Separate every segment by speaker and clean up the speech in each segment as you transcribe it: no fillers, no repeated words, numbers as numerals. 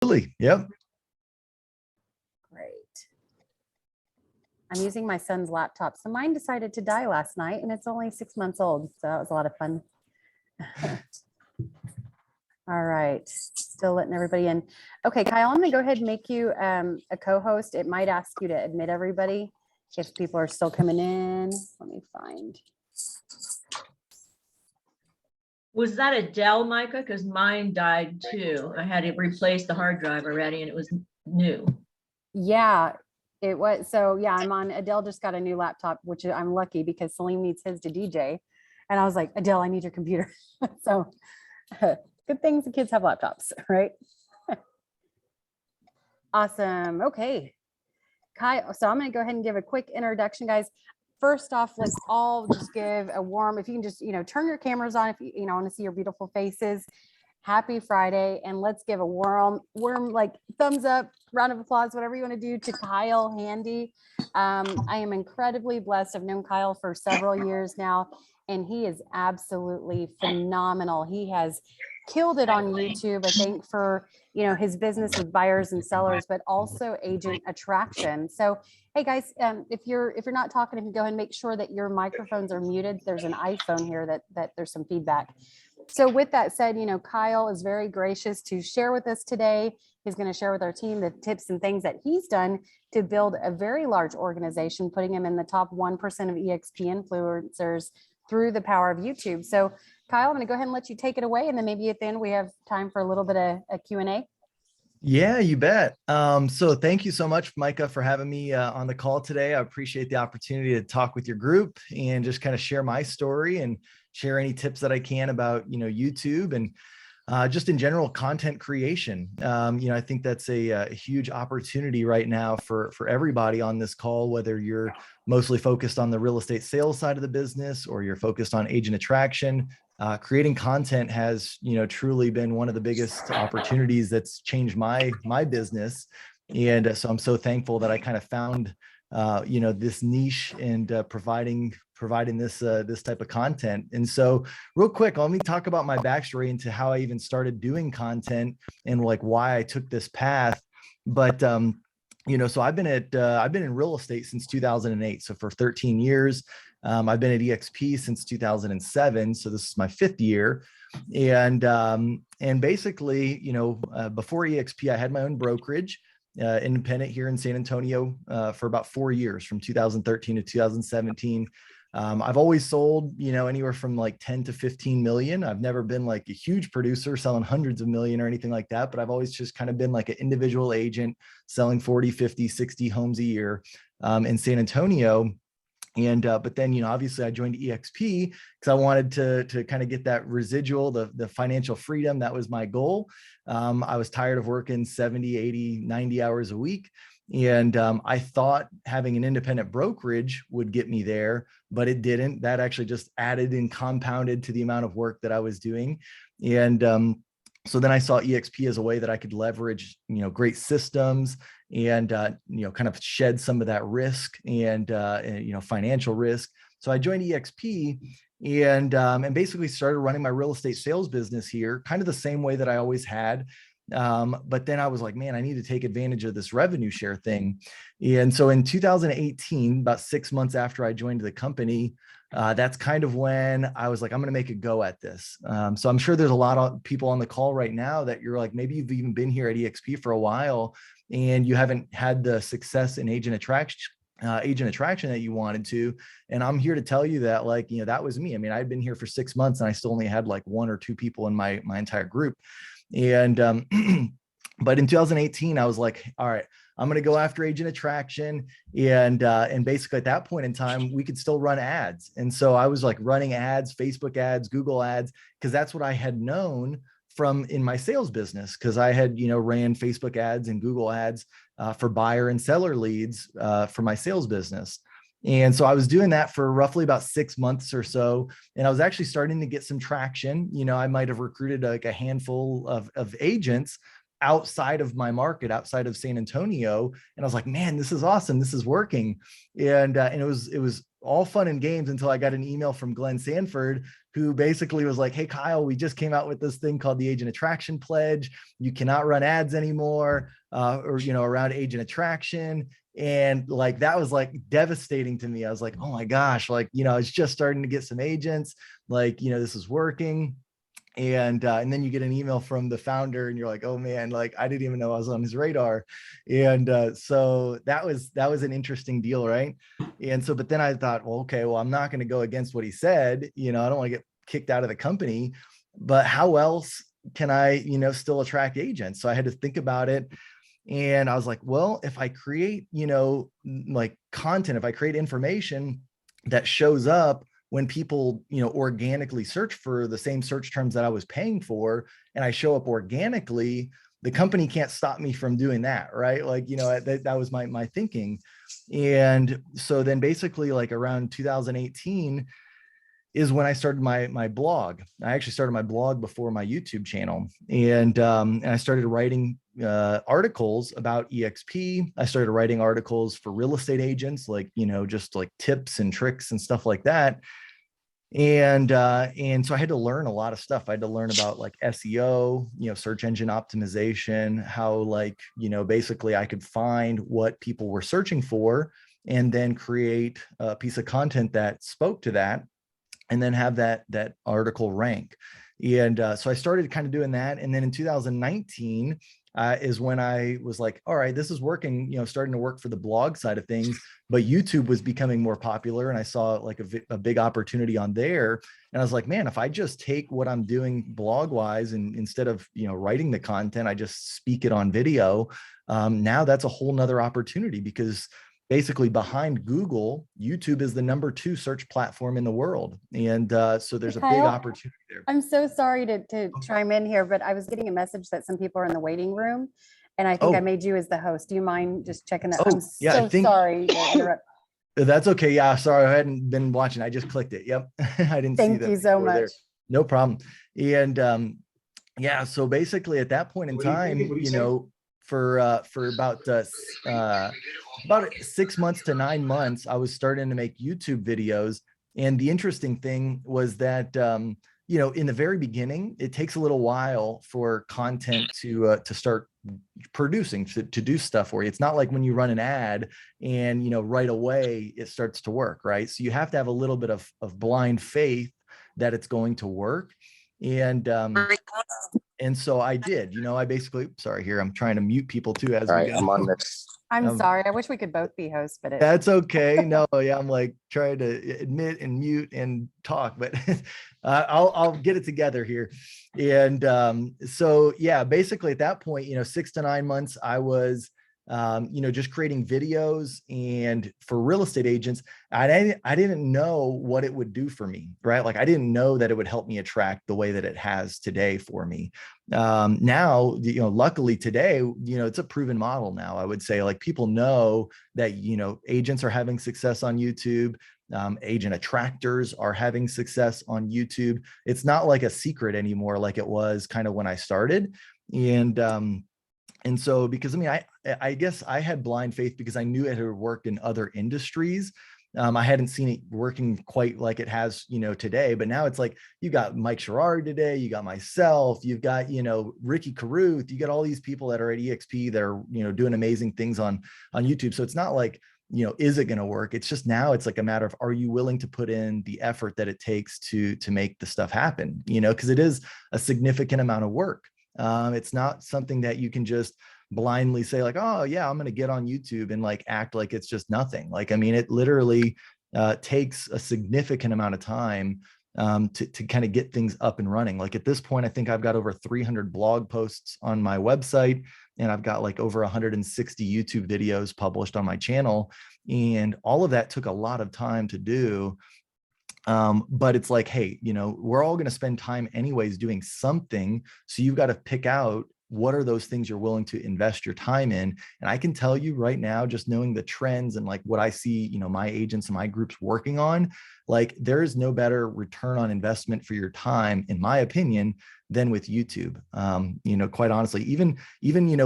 Speaker 1: Absolutely. Yep.
Speaker 2: Great. I'm using my son's laptop. So mine decided to die last night and it's only 6 months old. So that was a lot of fun. All right. Still letting everybody in. Okay, Kyle, I'm going to go ahead and make you a co-host. It might ask you to admit everybody if people are still coming in. Let me find.
Speaker 3: Was that a Dell, Micah? Because mine died too. I had to replace the hard drive already and it was new.
Speaker 2: Yeah, it was. So yeah, I'm on, Adele just got a new laptop, which I'm lucky because Salim needs his to DJ. And I was like, Adele, I need your computer. So good things the kids have laptops, right? Awesome. Okay. Kyle, so I'm going to go ahead and give a quick introduction, guys. First off, let's all just give a warm, if you can just, turn your cameras on if you want to see your beautiful faces. Happy Friday. And let's give a warm like thumbs up, round of applause, whatever you want to do to Kyle Handy. I am incredibly blessed. I've known Kyle for several years now, and he is absolutely phenomenal. He has killed it on YouTube, I think, for his business with buyers and sellers, but also agent attraction. So, hey guys, if you're not talking, if you go ahead and make sure that your microphones are muted. There's an iPhone here that there's some feedback. So with that said, Kyle is very gracious to share with us today. He's going to share with our team the tips and things that he's done to build a very large organization, putting him in the top 1% of EXP influencers through the power of YouTube. So Kyle, I'm going to go ahead and let you take it away. And then maybe at the end, we have time for a little bit of a Q&A.
Speaker 1: Yeah, you bet. So thank you so much, Micah, for having me on the call today. I appreciate the opportunity to talk with your group and just kind of share my story and share any tips that I can about, YouTube and just in general content creation. I think that's a huge opportunity right now for everybody on this call, whether you're mostly focused on the real estate sales side of the business or you're focused on agent attraction. Creating content has, truly been one of the biggest opportunities that's changed my business. And so I'm so thankful that I kind of found, this niche and providing this type of content. And so real quick, let me talk about my backstory into how I even started doing content and like why I took this path. But, so I've been in real estate since 2008. So for 13 years, I've been at EXP since 2007. So this is my 5th year. And basically, before EXP, I had my own brokerage, independent here in San Antonio, for about 4 years, from 2013 to 2017. I've always sold, anywhere from like 10 to 15 million. I've never been like a huge producer selling hundreds of million or anything like that, but I've always just kind of been like an individual agent selling 40, 50, 60 homes a year in San Antonio. And, but then, obviously I joined EXP because I wanted to kind of get that residual, the financial freedom. That was my goal. I was tired of working 70, 80, 90 hours a week. And I thought having an independent brokerage would get me there, but it didn't. That actually just added and compounded to the amount of work that I was doing. And so then I saw EXP as a way that I could leverage, great systems and, kind of shed some of that risk and financial risk. So I joined EXP and basically started running my real estate sales business here, kind of the same way that I always had. But then I was like, man, I need to take advantage of this revenue share thing. And so in 2018, about 6 months after I joined the company, that's kind of when I was like, I'm going to make a go at this. So I'm sure there's a lot of people on the call right now that you're like, maybe you've even been here at EXP for a while and you haven't had the success in agent attraction that you wanted to. And I'm here to tell you that, like, that was me. I mean, I'd been here for 6 months and I still only had like 1 or 2 people in my entire group. And, but in 2018, I was like, all right, I'm going to go after agent attraction. And basically at that point in time, we could still run ads. And so I was like running ads, Facebook ads, Google ads, because that's what I had known from in my sales business. Cause I had, ran Facebook ads and Google ads for buyer and seller leads for my sales business. And so I was doing that for roughly about 6 months or so. And I was actually starting to get some traction. I might've recruited like a handful of agents, outside of my market, outside of San Antonio. And I was like, man, this is awesome. This is working. And it was all fun and games until I got an email from Glenn Sanford, who basically was like, hey, Kyle, we just came out with this thing called the Agent Attraction Pledge. You cannot run ads anymore, or, around agent attraction. And like, that was like devastating to me. I was like, oh my gosh, like, I was just starting to get some agents, like, this is working. And then you get an email from the founder and you're like, oh man, like I didn't even know I was on his radar. And so that was an interesting deal, right? And so, but then I thought, well, okay, well, I'm not going to go against what he said. I don't want to get kicked out of the company, but how else can I, still attract agents? So I had to think about it. And I was like, well, if I create, like content, if I create information that shows up when people, organically search for the same search terms that I was paying for, and I show up organically, the company can't stop me from doing that. Right. Like, that was my thinking. And so then basically like around 2018 is when I started my blog. I actually started my blog before my YouTube channel. And I started writing articles about EXP. I started writing articles for real estate agents, like, just like tips and tricks and stuff like that. And so I had to learn a lot of stuff. I had to learn about like SEO, search engine optimization, how like, basically I could find what people were searching for and then create a piece of content that spoke to that, and then have that article rank. And so I started kind of doing that. And then in 2019 is when I was like, all right, this is working, starting to work for the blog side of things, but YouTube was becoming more popular. And I saw like a big opportunity on there. And I was like, man, if I just take what I'm doing blog wise, and instead of, writing the content, I just speak it on video. Now that's a whole nother opportunity, because basically behind Google, YouTube is the #2 search platform in the world. And so there's a big opportunity there.
Speaker 2: I'm so sorry to chime in here, but I was getting a message that some people are in the waiting room, and I think I made you as the host. Do you mind just checking that? I'm so sorry to interrupt.
Speaker 1: That's okay. Yeah, sorry, I hadn't been watching. I just clicked it. Yep. I didn't see that.
Speaker 2: Thank you so much.
Speaker 1: There. No problem. And yeah, so basically at that point in time, for about 6 months to 9 months, I was starting to make YouTube videos. And the interesting thing was that, in the very beginning, it takes a little while for content to start producing, to do stuff for you. It's not like when you run an ad and, right away it starts to work, right? So you have to have a little bit of blind faith that it's going to work. And so I did, I basically, sorry, here, I'm trying to mute people too as we go.
Speaker 4: I'm on this.
Speaker 2: I'm sorry. I wish we could both be hosts, but
Speaker 1: that's okay. No, yeah, I'm like trying to admit and mute and talk, but I'll get it together here. And so, yeah, basically at that point, 6 to 9 months, I was, just creating videos. And for real estate agents, I didn't know what it would do for me, right? Like I didn't know that it would help me attract the way that it has today for me. Now, luckily today, it's a proven model now. I would say, like, people know that, agents are having success on YouTube. Agent attractors are having success on YouTube. It's not like a secret anymore, like it was kind of when I started. And so, because I guess I had blind faith because I knew it had worked in other industries. I hadn't seen it working quite like it has, today, but now it's like, you got Mike Sherrard today, you got myself, you've got, Ricky Carruth, you got all these people that are at EXP that are, doing amazing things on YouTube. So it's not like, is it going to work? It's just, now it's like a matter of, are you willing to put in the effort that it takes to make the stuff happen? Because it is a significant amount of work. It's not something that you can just blindly say like, oh yeah, I'm going to get on YouTube and like act like it's just nothing. Like, it literally takes a significant amount of time to kind of get things up and running. Like at this point, I think I've got over 300 blog posts on my website, and I've got like over 160 YouTube videos published on my channel. And all of that took a lot of time to do. But it's like, hey, we're all going to spend time anyways doing something. So you've got to pick out what are those things you're willing to invest your time in. And I can tell you right now, just knowing the trends and like what I see, my agents and my groups working on, like there is no better return on investment for your time, in my opinion, than with YouTube. Quite honestly, even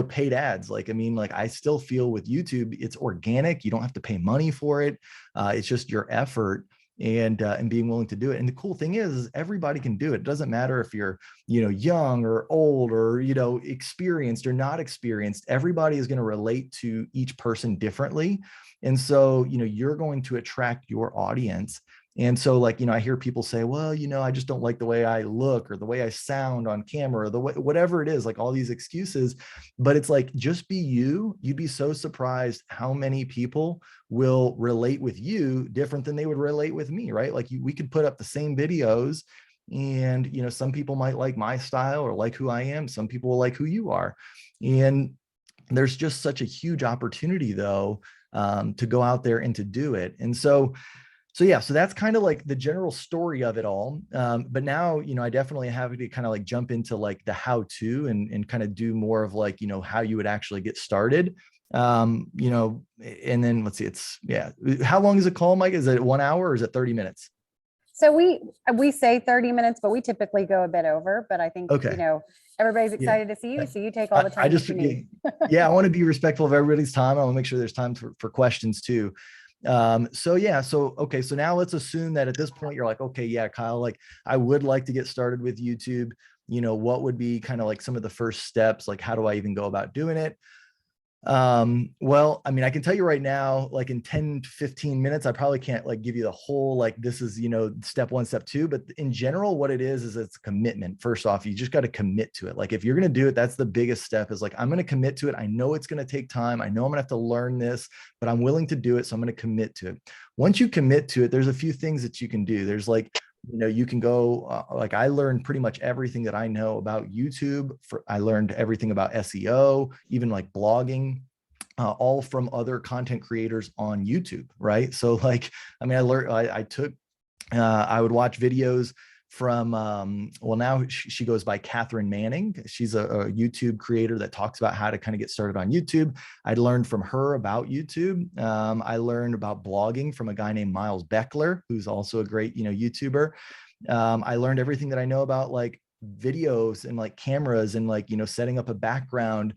Speaker 1: paid ads. Like, I mean, like I still feel with YouTube, it's organic. You don't have to pay money for it. It's just your effort and being willing to do it. And the cool thing is everybody can do it. It doesn't matter if you're, young or old or, experienced or not experienced. Everybody is going to relate to each person differently. And so, you're going to attract your audience. And so like, I hear people say, well, I just don't like the way I look or the way I sound on camera or the way, whatever it is, like all these excuses. But it's like, just be you. You'd be so surprised how many people will relate with you different than they would relate with me, right? Like we could put up the same videos and, some people might like my style or like who I am. Some people will like who you are. And there's just such a huge opportunity though, to go out there and to do it. And so yeah, so that's kind of like the general story of it all. But now, I definitely have to kind of like jump into like the how to and kind of do more of like, how you would actually get started. And then let's see, how long is a call, Mike? Is it 1 hour or is it 30 minutes?
Speaker 2: So we say 30 minutes, but we typically go a bit over, but I think,
Speaker 1: Okay.
Speaker 2: everybody's excited to see you. So you take all the time
Speaker 1: I just,
Speaker 2: that you need.
Speaker 1: I want to be respectful of everybody's time. I want to make sure there's time for questions too. So now let's assume that at this point you're like, okay, yeah, Kyle, like I would like to get started with YouTube. What would be kind of like some of the first steps? Like, how do I even go about doing it? Well, I mean, I can tell you right now, like in 10 to 15 minutes, I probably can't like give you the whole, like, this is, step one, step two, but in general, what it is it's a commitment. First off, you just got to commit to it. Like, if you're going to do it, that's the biggest step is like, I'm going to commit to it. I know it's going to take time. I know I'm gonna have to learn this, but I'm willing to do it. So I'm going to commit to it. Once you commit to it, there's a few things that you can do. There's like, you can go, like I learned pretty much everything that I know about YouTube. I learned everything about SEO, even like blogging, all from other content creators on YouTube, right? So like, I mean, I would watch videos from, well, now she goes by Catherine Manning. She's a YouTube creator that talks about how to kind of get started on YouTube. I learned from her about YouTube. I learned about blogging from a guy named Miles Beckler, who's also a great, YouTuber. I learned everything that I know about like videos and like cameras and like, setting up a background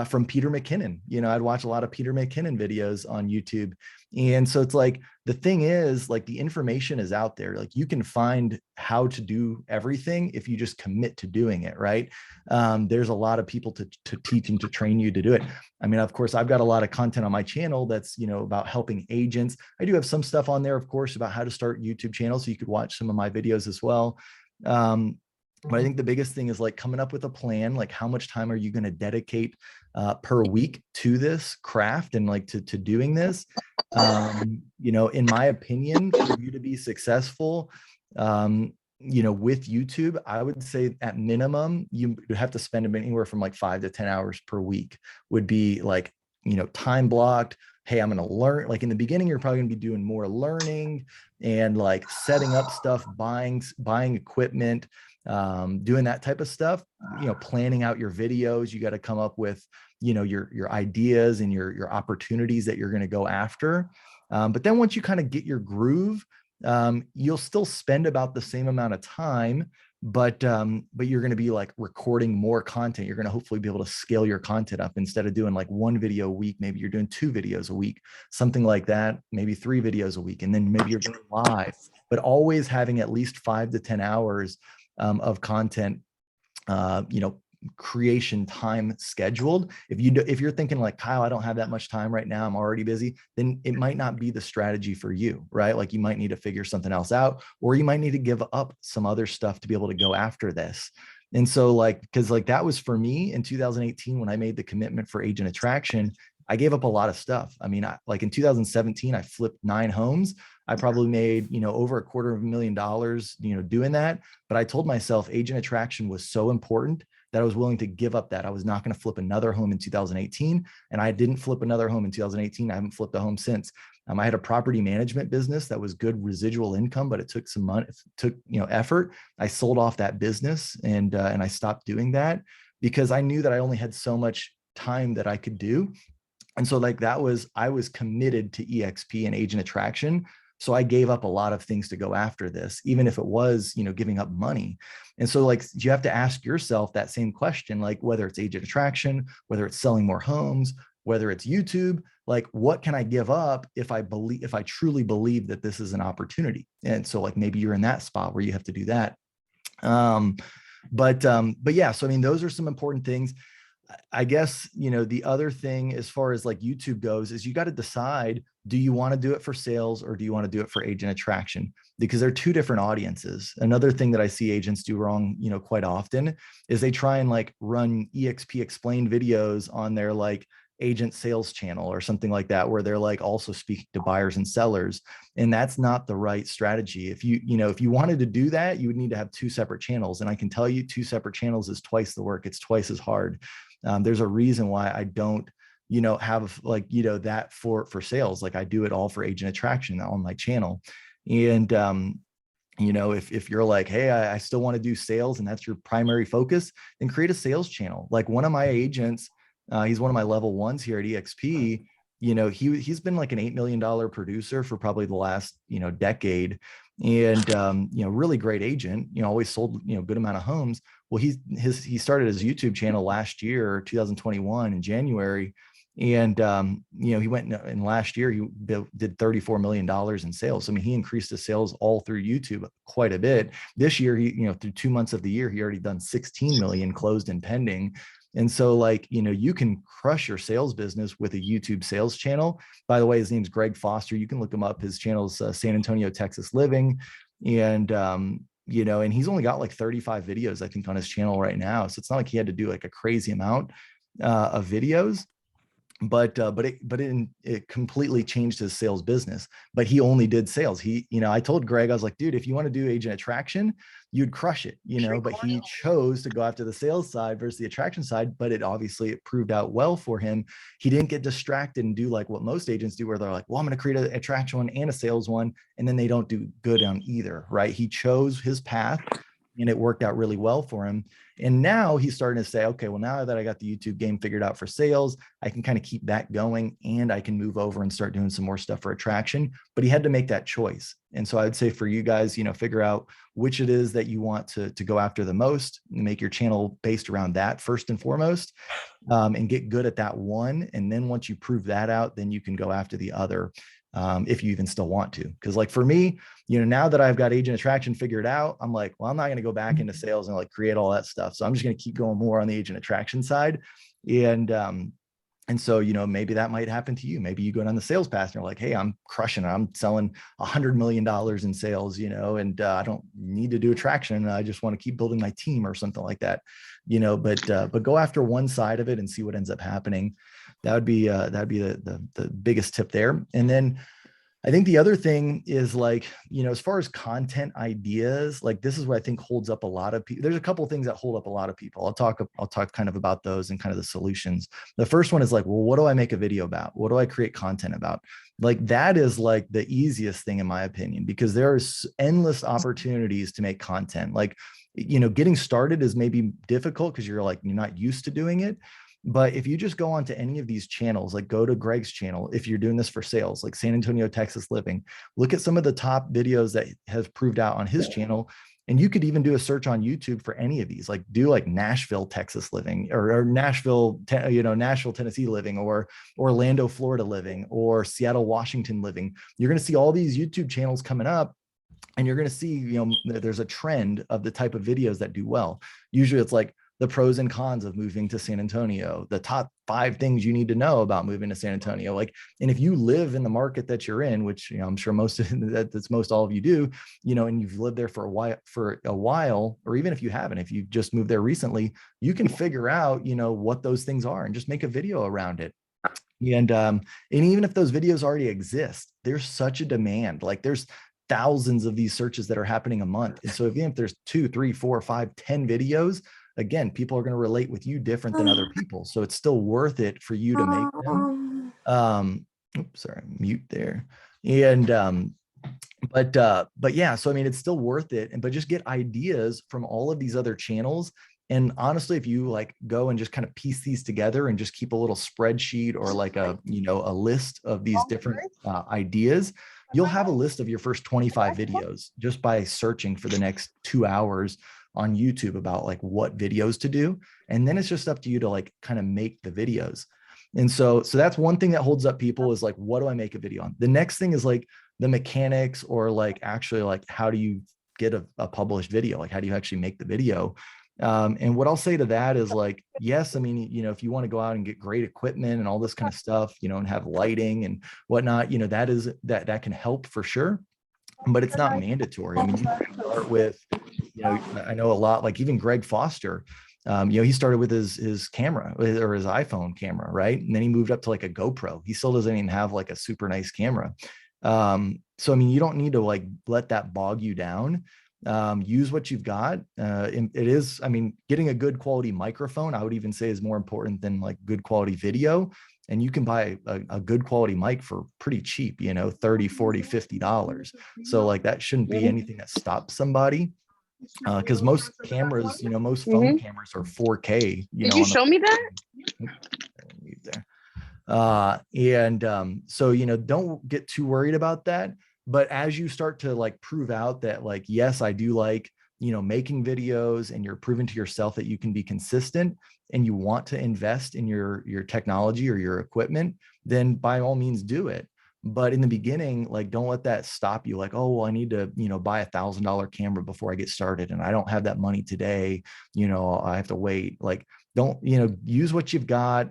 Speaker 1: from Peter McKinnon. I'd watch a lot of Peter McKinnon videos on YouTube. And so it's like, the thing is like the information is out there. Like you can find how to do everything if you just commit to doing it, right? There's a lot of people to teach and to train you to do it. I mean, of course, I've got a lot of content on my channel that's, about helping agents. I do have some stuff on there, of course, about how to start YouTube channels. So you could watch some of my videos as well. But I think the biggest thing is like coming up with a plan, like how much time are you going to dedicate per week to this craft and like to doing this? In my opinion, for you to be successful, with YouTube, I would say at minimum, you have to spend anywhere from like 5 to 10 hours per week would be like, time blocked. Hey, I'm going to learn. Like in the beginning, you're probably going to be doing more learning and like setting up stuff, buying equipment, doing that type of stuff, planning out your videos. You got to come up with, your ideas and your opportunities that you're going to go after. But then once you kind of get your groove, you'll still spend about the same amount of time, but you're going to be like recording more content. You're going to hopefully be able to scale your content up. Instead of doing like 1 video a week, maybe you're doing 2 videos a week, something like that, maybe 3 videos a week. And then maybe you're going live, but always having at least 5 to 10 hours of content, creation time scheduled. If you're thinking like, Kyle, I don't have that much time right now, I'm already busy, then it might not be the strategy for you, right? Like you might need to figure something else out, or you might need to give up some other stuff to be able to go after this. And so like, because like that was for me in 2018 when I made the commitment for agent attraction, I gave up a lot of stuff. I mean, like in 2017, I flipped 9 homes. I probably made, over $250,000, doing that. But I told myself agent attraction was so important that I was willing to give up that. I was not going to flip another home in 2018. And I didn't flip another home in 2018. I haven't flipped a home since. I had a property management business that was good residual income, but it took some money, effort. I sold off that business and I stopped doing that because I knew that I only had so much time that I could do. And so like I was committed to EXP and agent attraction So I gave up a lot of things to go after this, even if it was, giving up money. And so like, you have to ask yourself that same question, like whether it's agent attraction, whether it's selling more homes, whether it's YouTube, like what can I give up if I truly believe that this is an opportunity? And so like, maybe you're in that spot where you have to do that. But yeah, so I mean, those are some important things. I guess, the other thing as far as like YouTube goes is you got to decide, do you want to do it for sales or do you want to do it for agent attraction? Because they're two different audiences. Another thing that I see agents do wrong, quite often is they try and like run EXP explain videos on their like agent sales channel or something like that, where they're like also speaking to buyers and sellers. And that's not the right strategy. If you wanted to do that, you would need to have two separate channels. And I can tell you, two separate channels is twice the work. It's twice as hard. There's a reason why I don't, have like, that for sales. Like I do it all for agent attraction on my channel. And, if you're like, hey, I still want to do sales and that's your primary focus, then create a sales channel. Like one of my agents, he's one of my level ones here at EXP. He's been like an $8 million producer for probably the last, decade. And, really great agent, always sold, good amount of homes. Well, he started his YouTube channel last year, 2021 in January. And, he went in last year, he did $34 million in sales. I mean, he increased his sales all through YouTube quite a bit. This year, through 2 months of the year, he already done 16 million closed and pending. And so like, you can crush your sales business with a YouTube sales channel. By the way, his name's Greg Foster. You can look him up. His channel's San Antonio, Texas Living. And, and he's only got like 35 videos, I think, on his channel right now. So it's not like he had to do like a crazy amount of videos. But it completely changed his sales business. But he only did sales. I told Greg, I was like, dude, if you want to do agent attraction, you'd crush it, but he chose to go after the sales side versus the attraction side. But it proved out well for him. He didn't get distracted and do like what most agents do, where they're like, well, I'm going to create an attraction one and a sales one, and then they don't do good on either, right? He chose his path and it worked out really well for him. And now he's starting to say, okay, well, now that I got the YouTube game figured out for sales, I can kind of keep that going and I can move over and start doing some more stuff for attraction. But he had to make that choice. And so I would say for you guys, figure out which it is that you want to go after the most, and make your channel based around that first and foremost, and get good at that one. And then once you prove that out, then you can go after the other. If you even still want to. Because like for me, now that I've got agent attraction figured out, I'm like, well, I'm not going to go back into sales and like create all that stuff. So I'm just going to keep going more on the agent attraction side. And so, maybe that might happen to you. Maybe you go down the sales path and you're like, hey, I'm crushing it. I'm selling $100 million in sales, and I don't need to do attraction. I just want to keep building my team or something like that, but go after one side of it and see what ends up happening. That'd be the biggest tip there. And then I think the other thing is like, as far as content ideas, like this is what I think holds up a lot of people. There's a couple of things that hold up a lot of people. I'll talk kind of about those and kind of the solutions. The first one is like, well, what do I make a video about? What do I create content about? Like that is like the easiest thing in my opinion, because there's endless opportunities to make content. Like, getting started is maybe difficult because you're not used to doing it. But if you just go onto any of these channels, like go to Greg's channel, if you're doing this for sales, like San Antonio, Texas Living, look at some of the top videos that has proved out on his channel. And you could even do a search on YouTube for any of these, like do like Nashville, Texas Living, or Nashville, Tennessee Living, or Orlando, Florida Living, or Seattle, Washington Living. You're going to see all these YouTube channels coming up. And you're going to see, there's a trend of the type of videos that do well. Usually it's like the pros and cons of moving to San Antonio, the top 5 things you need to know about moving to San Antonio. And if you live in the market that you're in, which, I'm sure most all of you do, and you've lived there for a while, or even if you haven't, if you just moved there recently, you can figure out, what those things are and just make a video around it. And even if those videos already exist, there's such a demand. Like there's thousands of these searches that are happening a month. And so even if there's 2, 3, 4, 5, 10 videos, again, people are going to relate with you different than other people. So it's still worth it for you to make them. Oops, sorry, mute there. And, but yeah, so, I mean, it's still worth it. But just get ideas from all of these other channels. And honestly, if you like go and just kind of piece these together and just keep a little spreadsheet or like a list of these different ideas, you'll have a list of your first 25 videos just by searching for the next 2 hours on YouTube about like what videos to do. And then it's just up to you to like kind of make the videos. And so that's one thing that holds up people is like, what do I make a video on? The next thing is like the mechanics, or like actually like, how do you get a published video? Like, how do you actually make the video? And what I'll say to that is like, yes, I mean, if you want to go out and get great equipment and all this kind of stuff, and have lighting and whatnot, that can help for sure, but it's not mandatory. I mean, you can start with, I know a lot, like even Greg Foster, he started with his camera or his iPhone camera, right? And then he moved up to like a GoPro. He still doesn't even have like a super nice camera. So, I mean, you don't need to like let that bog you down. Use what you've got. It is, I mean, getting a good quality microphone, I would even say, is more important than like good quality video. And you can buy a good quality mic for pretty cheap, $30, $40, $50. So like that shouldn't be anything that stops somebody. Because most cameras, most phone cameras are 4K.
Speaker 4: Did you show me that?
Speaker 1: So, don't get too worried about that. But as you start to like prove out that like, yes, I do like, making videos, and you're proving to yourself that you can be consistent and you want to invest in your technology or your equipment, then by all means do it. But in the beginning, like, don't let that stop you. Like, oh, well, I need to, buy $1,000 camera before I get started, and I don't have that money today. I have to wait. Like, don't, use what you've got.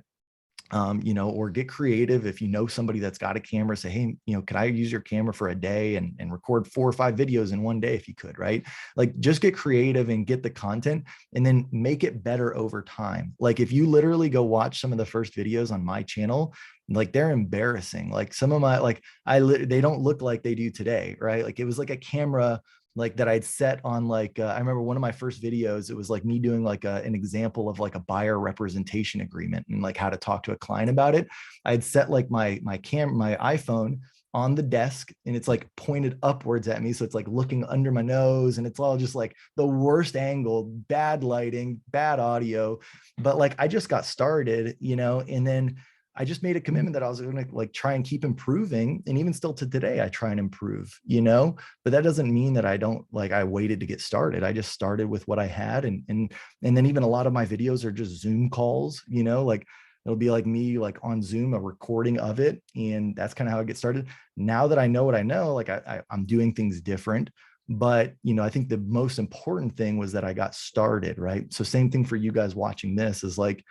Speaker 1: Or get creative. If you know somebody that's got a camera, say, hey, could I use your camera for a day and record 4 or 5 videos in one day if you could, right? Like, just get creative and get the content, and then make it better over time. Like, if you literally go watch some of the first videos on my channel, like, they're embarrassing. Like, some of my, like, they don't look like they do today, right? Like, it was like a camera like that I'd set on like, I remember one of my first videos, it was like me doing like an example of like a buyer representation agreement and like how to talk to a client about it. I'd set like my iPhone on the desk, and it's like pointed upwards at me. So it's like looking under my nose, and it's all just like the worst angle, bad lighting, bad audio. But like, I just got started, and then I just made a commitment that I was going to like try and keep improving. And even still to today, I try and improve, but that doesn't mean that I waited to get started. I just started with what I had. And then even a lot of my videos are just Zoom calls, like it'll be like me, like on Zoom, a recording of it. And that's kind of how I get started. Now that I know what I know, like I'm doing things different. But, I think the most important thing was that I got started, right? So same thing for you guys watching this is like,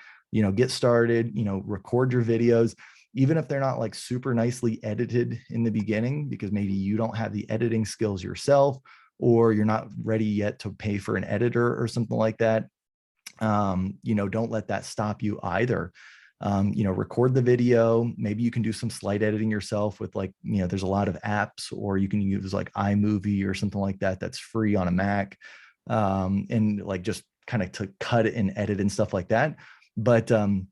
Speaker 1: get started, record your videos, even if they're not like super nicely edited in the beginning, because maybe you don't have the editing skills yourself, or you're not ready yet to pay for an editor or something like that. Don't let that stop you either. Record the video. Maybe you can do some slight editing yourself with like, there's a lot of apps, or you can use like iMovie or something like that that's free on a Mac, and like just kind of to cut it and edit and stuff like that. But don't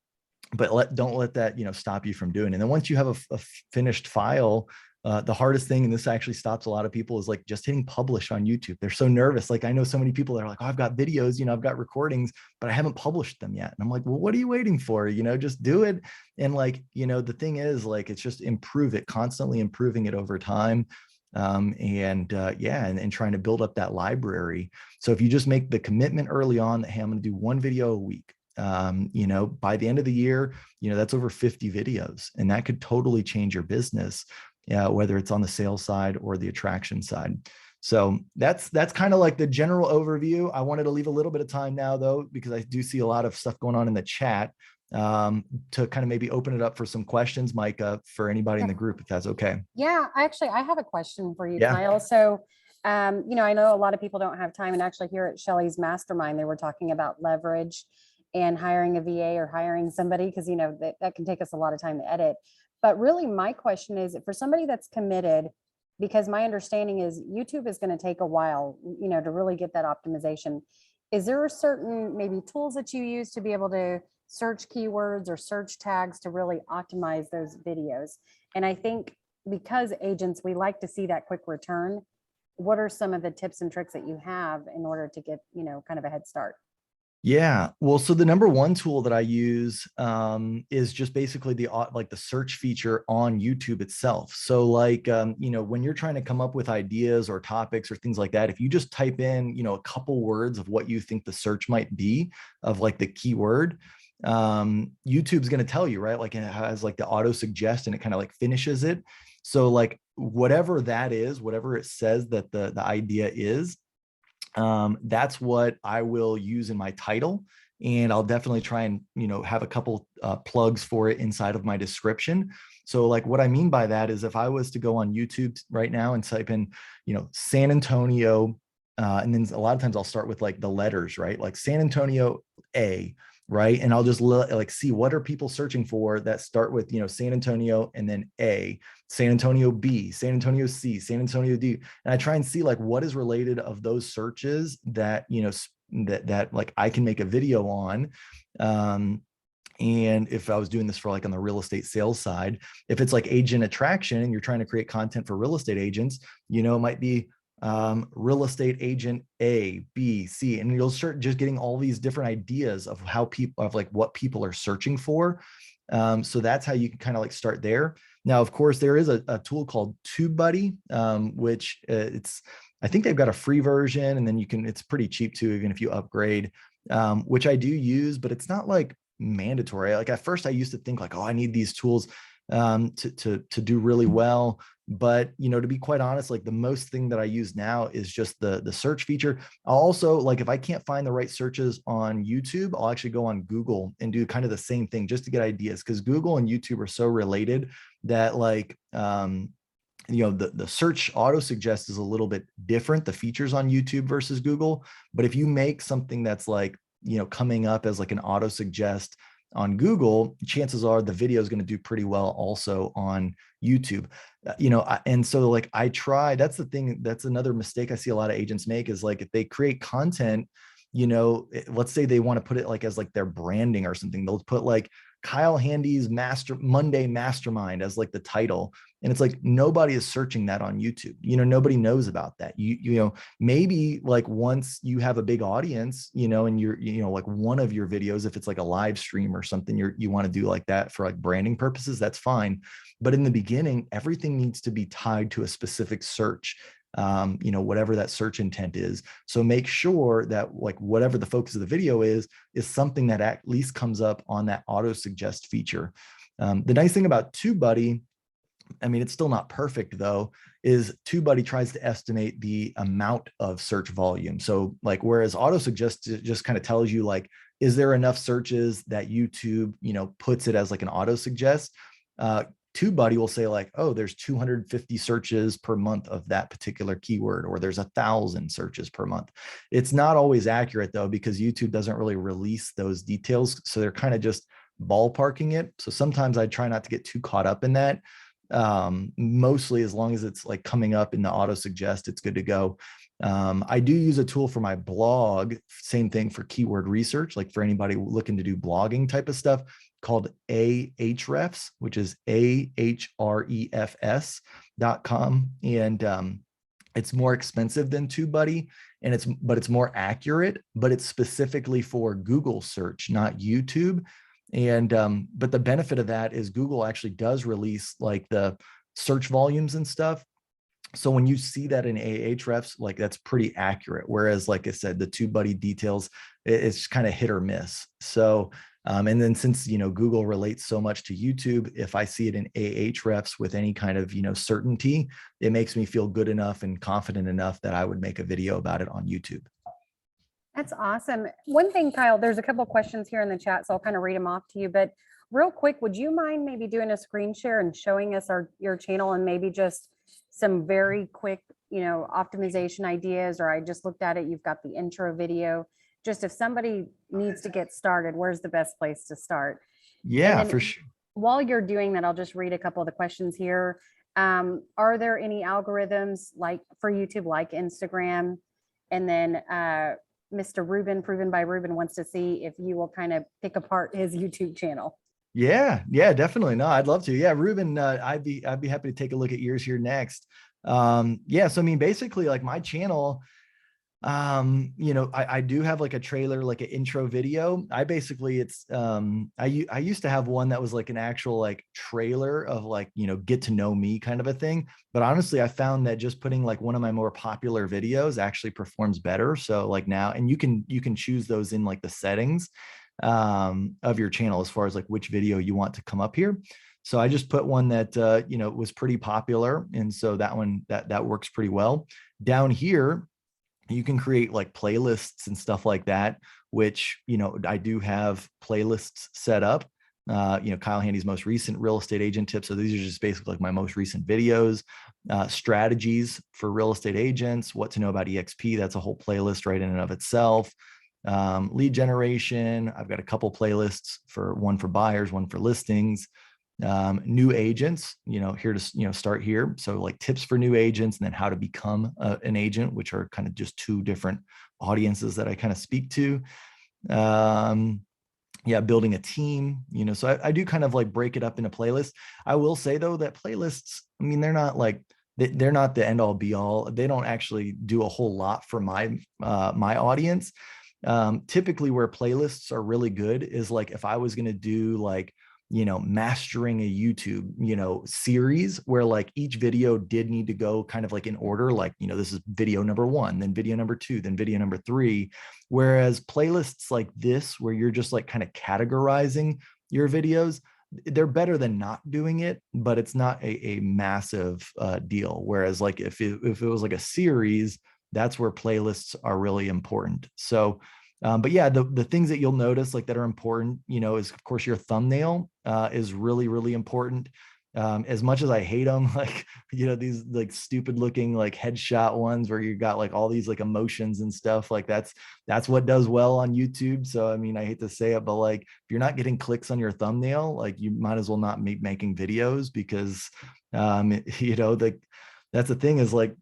Speaker 1: let that stop you from doing it. And then once you have a finished file, the hardest thing, and this actually stops a lot of people, is like just hitting publish on YouTube. They're so nervous. Like, I know so many people that are like, oh, I've got videos, I've got recordings, but I haven't published them yet. And I'm like, well, what are you waiting for? Just do it. And like, the thing is, like, it's just improve it, constantly improving it over time. And trying to build up that library. So if you just make the commitment early on that, hey, I'm going to do 1 video a week, by the end of the year, that's over 50 videos, and that could totally change your business, whether it's on the sales side or the attraction side. So that's kind of like the general overview. I wanted to leave a little bit of time now, though, because I do see a lot of stuff going on in the chat, to kind of maybe open it up for some questions, Micah, for anybody in the group, if that's okay.
Speaker 2: Yeah, actually, I have a question for you,
Speaker 1: Yeah.
Speaker 2: Kyle. So, I know a lot of people don't have time, and actually here at Shelley's Mastermind, they were talking about leverage and hiring a VA or hiring somebody, because, that can take us a lot of time to edit. But really, my question is, for somebody that's committed, because my understanding is YouTube is going to take a while, to really get that optimization. Is there a certain maybe tools that you use to be able to search keywords or search tags to really optimize those videos? And I think because agents, we like to see that quick return. What are some of the tips and tricks that you have in order to get, kind of a head start?
Speaker 1: Yeah. Well, so the number one tool that I use is just basically like the search feature on YouTube itself. So like, when you're trying to come up with ideas or topics or things like that, if you just type in, a couple words of what you think the search might be of like the keyword, YouTube's going to tell you, right? Like it has like the auto suggest and it kind of like finishes it. So like whatever that is, whatever it says that the idea is, that's what I will use in my title. And I'll definitely try and, have a couple plugs for it inside of my description. So like what I mean by that is if I was to go on YouTube right now and type in, San Antonio, and then a lot of times I'll start with like the letters, right? Like San Antonio A, right? And I'll just like see what are people searching for that start with, San Antonio and then A, San Antonio B, San Antonio C, San Antonio D. And I try and see like what is related of those searches that, that like I can make a video on. And if I was doing this for like on the real estate sales side, if it's like agent attraction and you're trying to create content for real estate agents, it might be real estate agent A, B, C, and you'll start just getting all these different ideas of how people of like what people are searching for. So that's how you can kind of like start there. Now, of course, there is a tool called TubeBuddy, which I think they've got a free version, and then it's pretty cheap too, even if you upgrade, which I do use, but it's not like mandatory. Like at first I used to think like, oh, I need these tools to do really well. But, to be quite honest, like the most thing that I use now is just the search feature. I'll also like, if I can't find the right searches on YouTube, I'll actually go on Google and do kind of the same thing just to get ideas, because Google and YouTube are so related that like, the search auto suggest is a little bit different, the features on YouTube versus Google. But if you make something that's like, coming up as like an auto suggest on Google, chances are the video is going to do pretty well also on YouTube. And so like that's the thing, that's another mistake I see a lot of agents make is like if they create content, let's say they want to put it like as like their branding or something, they'll put like Kyle Handy's Monday Mastermind as like the title. And it's like, nobody is searching that on YouTube. Nobody knows about that. Maybe like once you have a big audience, and you're, like one of your videos, if it's like a live stream or something, you want to do like that for like branding purposes, that's fine. But in the beginning, everything needs to be tied to a specific search, whatever that search intent is. So make sure that like whatever the focus of the video is something that at least comes up on that auto suggest feature. The nice thing about TubeBuddy, I mean, it's still not perfect though, is TubeBuddy tries to estimate the amount of search volume. So like, whereas auto suggest just kind of tells you like, is there enough searches that YouTube, puts it as like an auto suggest, TubeBuddy will say like, oh, there's 250 searches per month of that particular keyword, or there's 1,000 searches per month. It's not always accurate though, because YouTube doesn't really release those details. So they're kind of just ballparking it. So sometimes I try not to get too caught up in that. Mostly as long as it's like coming up in the auto suggest, it's good to go. I do use a tool for my blog, same thing for keyword research, like for anybody looking to do blogging type of stuff, called Ahrefs, which is ahrefs.com. And it's more expensive than TubeBuddy, but it's more accurate, but it's specifically for Google search, not YouTube. And but the benefit of that is Google actually does release like the search volumes and stuff. So when you see that in Ahrefs, like that's pretty accurate. Whereas, like I said, the TubeBuddy details, it's kind of hit or miss. So, and then since, Google relates so much to YouTube, if I see it in Ahrefs with any kind of, certainty, it makes me feel good enough and confident enough that I would make a video about it on YouTube.
Speaker 2: That's awesome. One thing, Kyle, there's a couple of questions here in the chat, so I'll kind of read them off to you. But real quick, would you mind maybe doing a screen share and showing us your channel and maybe just some very quick, optimization ideas? Or I just looked at it, you've got the intro video. Just if somebody needs to get started, where's the best place to start?
Speaker 1: Yeah, for sure.
Speaker 2: While you're doing that, I'll just read a couple of the questions here. Are there any algorithms like for YouTube, like Instagram? And then Mr. Ruben, Proven by Ruben, wants to see if you will kind of pick apart his YouTube channel.
Speaker 1: Yeah, definitely. No, I'd love to. Yeah, Ruben, I'd be happy to take a look at yours here next. Yeah, so I mean, basically, like my channel, I do have like a trailer, like an intro video. I basically, I used to have one that was like an actual like trailer of like, get to know me kind of a thing. But honestly, I found that just putting like one of my more popular videos actually performs better. So like now, and you can choose those in like the settings of your channel as far as like which video you want to come up here. So I just put one that, was pretty popular. And so that one, that works pretty well. Down here, you can create like playlists and stuff like that, which, I do have playlists set up. Kyle Handy's most recent real estate agent tips. So these are just basically like my most recent videos, strategies for real estate agents, what to know about EXP. That's a whole playlist right in and of itself. Lead generation. I've got a couple playlists, for one for buyers, one for listings. New agents, here to, start here. So like tips for new agents, and then how to become an agent, which are kind of just two different audiences that I kind of speak to. Building a team, so I do kind of like break it up into playlists. I will say though, that playlists, I mean, they're not like, they're not the end all be all. They don't actually do a whole lot for my audience. Typically where playlists are really good is like, if I was going to do like, mastering a YouTube, series where like each video did need to go kind of like in order, like, this is video number 1, then video number 2, then video number 3. Whereas playlists like this, where you're just like kind of categorizing your videos, they're better than not doing it, but it's not a massive deal. Whereas like if it was like a series, that's where playlists are really important. So but yeah, the things that you'll notice like that are important, is of course your thumbnail is really, really important. As much as I hate them, like, these like stupid looking like headshot ones where you got like all these like emotions and stuff, like that's what does well on YouTube. So, I mean, I hate to say it, but like, if you're not getting clicks on your thumbnail, like you might as well not be making videos, because, that's the thing is like,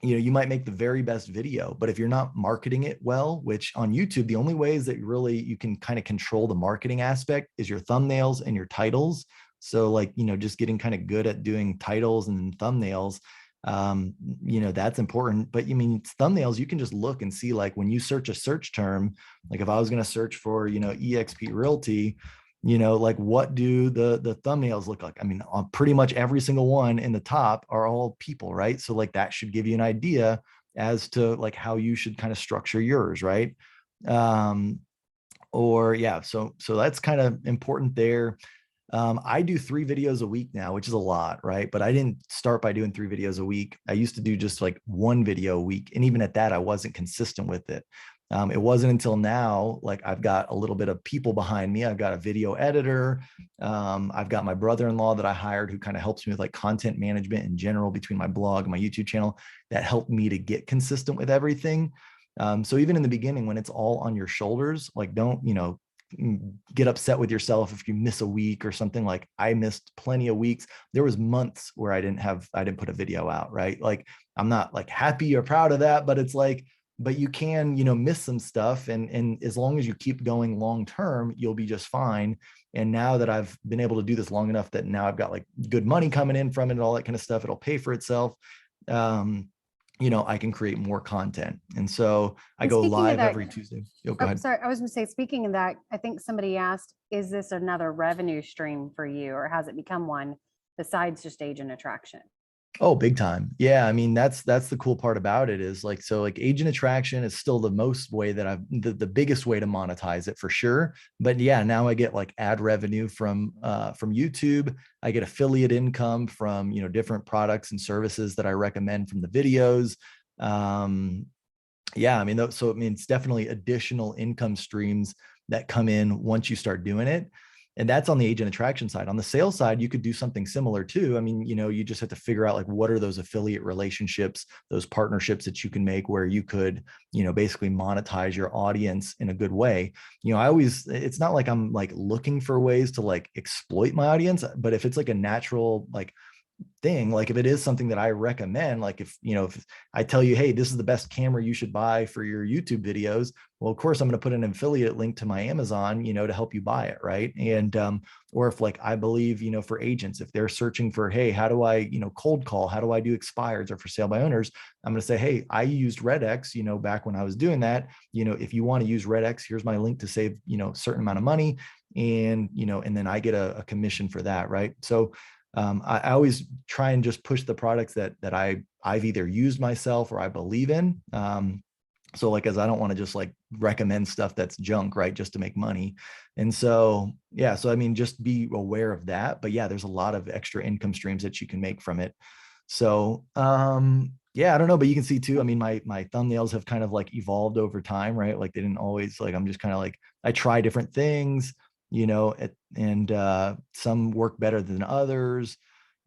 Speaker 1: you might make the very best video, but if you're not marketing it well, which on YouTube, the only ways that you can kind of control the marketing aspect is your thumbnails and your titles. So like, just getting kind of good at doing titles and thumbnails, that's important. But thumbnails, you can just look and see, like when you search a search term, like if I was going to search for, EXP Realty, like what do the thumbnails look like? I mean, on pretty much every single one in the top are all people, right? So like that should give you an idea as to like how you should kind of structure yours, right? So that's kind of important there. I do 3 videos a week now, which is a lot, right? But I didn't start by doing 3 videos a week. I used to do just like 1 video a week. And even at that, I wasn't consistent with it. It wasn't until now, like I've got a little bit of people behind me. I've got a video editor. I've got my brother-in-law that I hired, who kind of helps me with like content management in general between my blog and my YouTube channel, that helped me to get consistent with everything. So even in the beginning, when it's all on your shoulders, like don't, get upset with yourself if you miss a week or something. Like I missed plenty of weeks. There was months where I didn't put a video out, right? Like I'm not like happy or proud of that, but it's like, but you can, miss some stuff. And as long as you keep going long-term, you'll be just fine. And now that I've been able to do this long enough that now I've got like good money coming in from it and all that kind of stuff, it'll pay for itself. I can create more content. And so I go live every Tuesday. Go ahead.
Speaker 2: Sorry, I was going to say, speaking of that, I think somebody asked, is this another revenue stream for you, or has it become one besides just agent attraction?
Speaker 1: Oh, big time. Yeah. I mean, that's the cool part about it is like, so like agent attraction is still the most way that the biggest way to monetize it for sure. But yeah, now I get like ad revenue from YouTube. I get affiliate income from, different products and services that I recommend from the videos. Yeah, I mean, it's definitely additional income streams that come in once you start doing it. And that's on the agent attraction side. On the sales side, you could do something similar too. I mean, you just have to figure out like, what are those affiliate relationships, those partnerships that you can make where you could, basically monetize your audience in a good way. It's not like I'm like looking for ways to like exploit my audience, but if it's like a natural, like, thing, like if it is something that I recommend, like if, you know, if I tell you, hey, this is the best camera you should buy for your YouTube videos, well, of course I'm going to put an affiliate link to my Amazon, you know, to help you buy it. Right. And, or if like, I believe, you know, for agents, if they're searching for, hey, how do I, you know, cold call, how do I do expireds or for sale by owners? I'm going to say, hey, I used RedX, you know, back when I was doing that, you know, if you want to use RedX, here's my link to save, you know, a certain amount of money. And, you know, and then I get a commission for that. Right. So I always try and just push the products that I've either used myself or I believe in. So like, as I don't want to just like recommend stuff that's junk, right, just to make money. And so, yeah, so I mean, just be aware of that. But yeah, there's a lot of extra income streams that you can make from it. So yeah, I don't know, but you can see too, I mean, my thumbnails have kind of like evolved over time, right? Like they didn't always, like, I'm just kind of like, I try different things, you know, and some work better than others.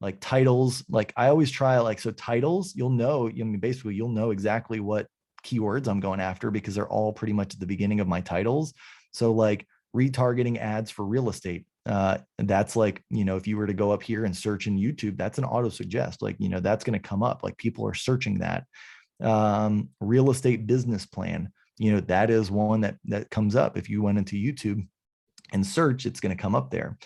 Speaker 1: Like titles, like I always try, like, so titles, you'll know, I mean, basically you'll know exactly what keywords I'm going after because they're all pretty much at the beginning of my titles. So like retargeting ads for real estate, that's like, you know, if you were to go up here and search in YouTube, that's an auto suggest, like, you know, that's going to come up, like people are searching that. Real estate business plan, you know, that is one that comes up. If you went into YouTube and search, it's going to come up there.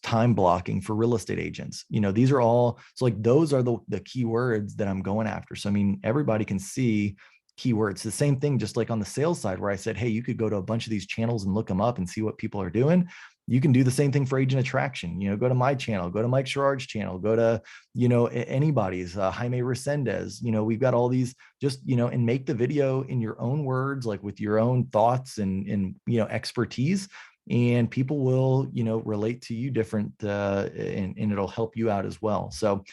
Speaker 1: Time blocking for real estate agents, you know, these are all, so like those are the keywords that I'm going after. So I mean, everybody can see keywords. The same thing, just like on the sales side where I said, hey, you could go to a bunch of these channels and look them up and see what people are doing. You can do the same thing for agent attraction. You know, go to my channel, go to Mike Sherrard's channel, go to, you know, anybody's, Jaime Resendez, you know, we've got all these, just, you know, and make the video in your own words, like with your own thoughts and, you know, expertise, and people will, you know, relate to you different, and it'll help you out as well. So,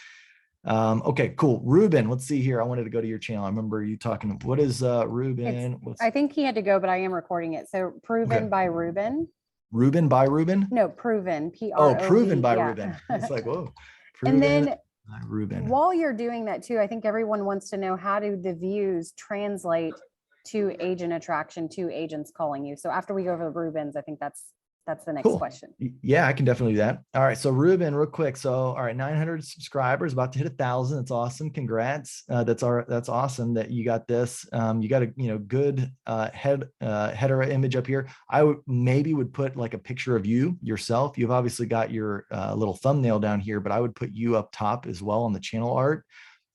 Speaker 1: okay, cool. Ruben, let's see here. I wanted to go to your channel. I remember you talking, what is, Ruben?
Speaker 2: I think he had to go, but I am recording it. So Proven
Speaker 1: Okay.
Speaker 2: by Ruben.
Speaker 1: Ruben by Ruben?
Speaker 2: No, Proven,
Speaker 1: Oh,
Speaker 2: P-R-O-V.
Speaker 1: Proven by
Speaker 2: yeah.
Speaker 1: Ruben. It's like, whoa.
Speaker 2: And
Speaker 1: Proven
Speaker 2: then
Speaker 1: by Ruben.
Speaker 2: while you're doing that too, I think everyone wants to know, how do the views translate to agent attraction, to agents calling you? So after we go over the Rubens, I think that's the next
Speaker 1: Cool.
Speaker 2: question.
Speaker 1: Yeah, I can definitely do that. All right. So Ruben, real quick. So, all right, 900 subscribers, about to hit 1,000. That's awesome. Congrats. That's awesome that you got this. You got a, you know, good header image up here. I would put like a picture of you yourself. You've obviously got your little thumbnail down here, but I would put you up top as well on the channel art.